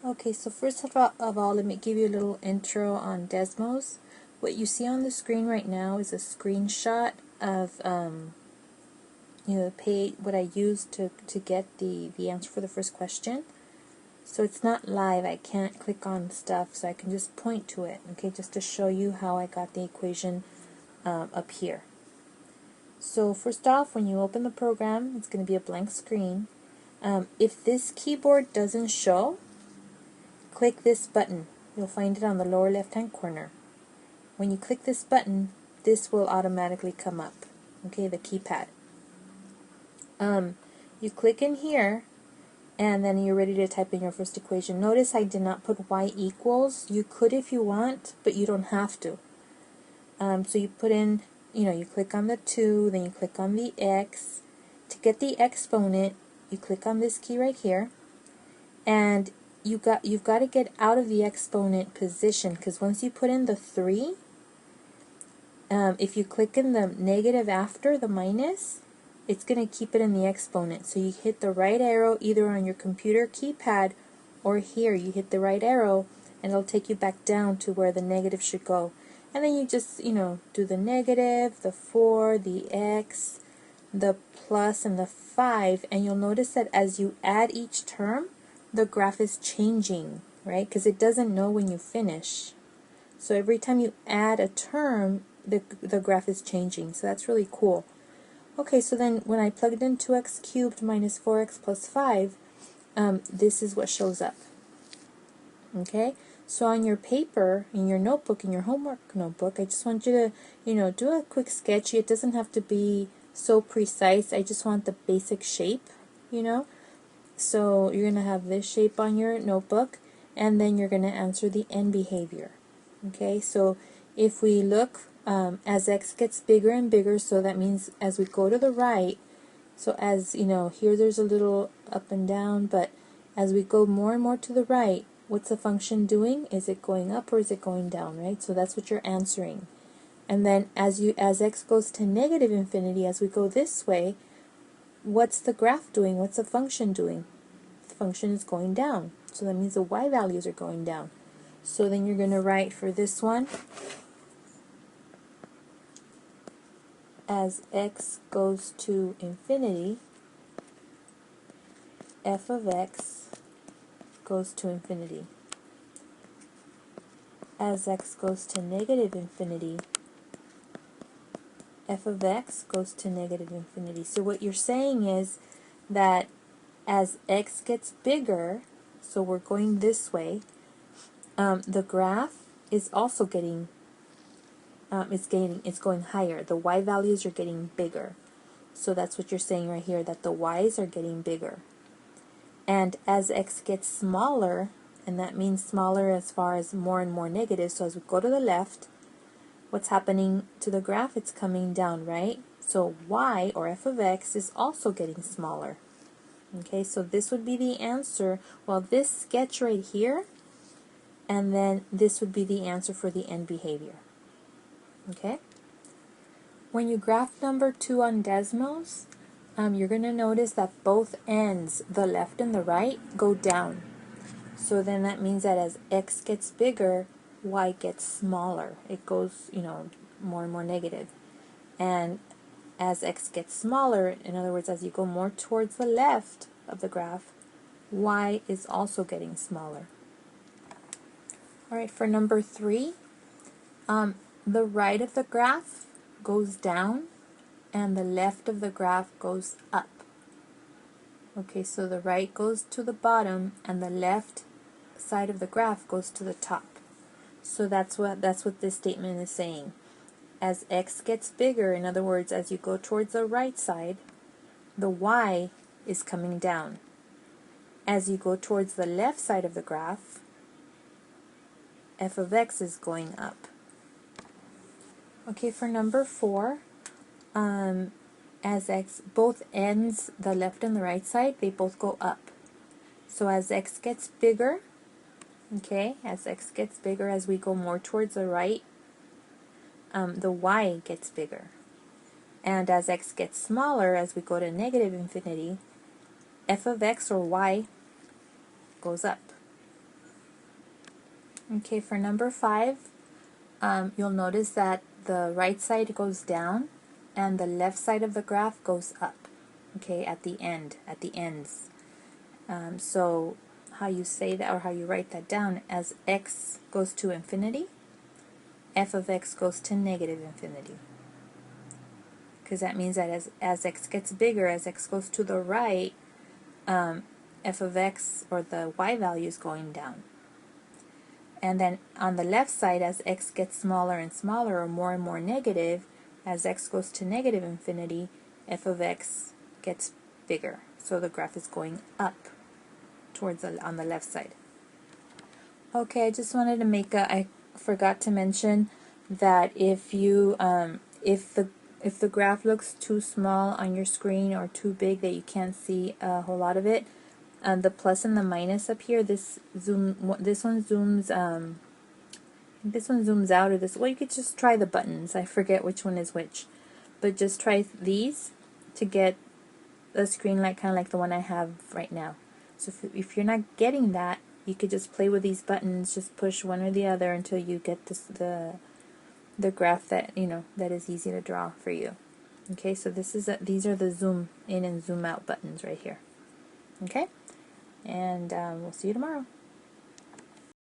Okay, so first of all, let me give you a little intro on Desmos. What you see on the screen right now is a screenshot of the page, what I used to get the answer for the first question. So it's not live. I can't click on stuff, so I can just point to it, okay, just to show you how I got the equation up here. So first off, when you open the program, it's going to be a blank screen. If this keyboard doesn't show, click this button. You'll find it on the lower left hand corner. When you click this button, this will automatically come up, okay, the keypad. You click in here, and then you're ready to type in your first equation. Notice I did not put y equals. You could if you want, but you don't have to. So you put in, you click on the 2, then you click on the x. To get the exponent, you click on this key right here, and you've got to get out of the exponent position, because once you put in the 3, if you click in the negative after the minus, it's going to keep it in the exponent. So you hit the right arrow either on your computer keypad or here. You hit the right arrow and it'll take you back down to where the negative should go. And then you just, do the negative, the 4, the x, the plus, and the 5. And you'll notice that as you add each term, the graph is changing, right? Because it doesn't know when you finish. So every time you add a term, the graph is changing. So that's really cool. Okay, so then when I plugged in 2x cubed minus 4x plus 5, this is what shows up. Okay, so on your paper, in your notebook, in your homework notebook, I just want you to, do a quick sketch. It doesn't have to be so precise. I just want the basic shape, So you're going to have this shape on your notebook, and then you're going to answer the end behavior. Okay, so if we look, as x gets bigger and bigger, so that means as we go to the right, so as here there's a little up and down, but as we go more and more to the right, what's the function doing? Is it going up or is it going down, right? So that's what you're answering. And then as x goes to negative infinity, as we go this way, what's the graph doing? What's the function doing? The function is going down. So that means the y values are going down. So then you're going to write for this one, as x goes to infinity, f of x goes to infinity. As x goes to negative infinity, f of x goes to negative infinity. So what you're saying is that as x gets bigger, so we're going this way, the graph is also getting it's going higher. The y values are getting bigger. So that's what you're saying right here, that the y's are getting bigger. And as x gets smaller, and that means smaller as far as more and more negative, so as we go to the left, what's happening to the graph? It's coming down, right? So y, or f of x, is also getting smaller. Okay, so this would be the answer. Well, this sketch right here, and then this would be the answer for the end behavior. Okay? When you graph number 2 on Desmos, you're going to notice that both ends, the left and the right, go down. So then that means that as x gets bigger, y gets smaller. It goes, more and more negative. And as x gets smaller, in other words, as you go more towards the left of the graph, y is also getting smaller. Alright, for number 3, the right of the graph goes down and the left of the graph goes up. Okay, so the right goes to the bottom and the left side of the graph goes to the top. So that's what this statement is saying. As x gets bigger, in other words, as you go towards the right side, the y is coming down. As you go towards the left side of the graph, f of x is going up. Okay, for number 4, as x, both ends, the left and the right side, they both go up. So as x gets bigger, okay, as x gets bigger, as we go more towards the right, the y gets bigger. And as x gets smaller, as we go to negative infinity, f of x, or y, goes up. Okay, for number 5, you'll notice that the right side goes down and the left side of the graph goes up, okay, at the ends. So how you say that, or how you write that down, as x goes to infinity, f of x goes to negative infinity. Because that means that as x gets bigger, as x goes to the right, f of x, or the y value, is going down. And then on the left side, as x gets smaller and smaller, or more and more negative, as x goes to negative infinity, f of x gets bigger. So the graph is going up towards on the left side. Okay, I just wanted to make I forgot to mention that if you if the graph looks too small on your screen, or too big that you can't see a whole lot of it, the plus and the minus up here, this one zooms out, or this, well, you could just try the buttons. I forget which one is which, but just try these to get a screen kind of like the one I have right now. So if you're not getting that, you could just play with these buttons, just push one or the other until you get the graph that that is easy to draw for you. Okay, so these are the zoom in and zoom out buttons right here. Okay, and we'll see you tomorrow.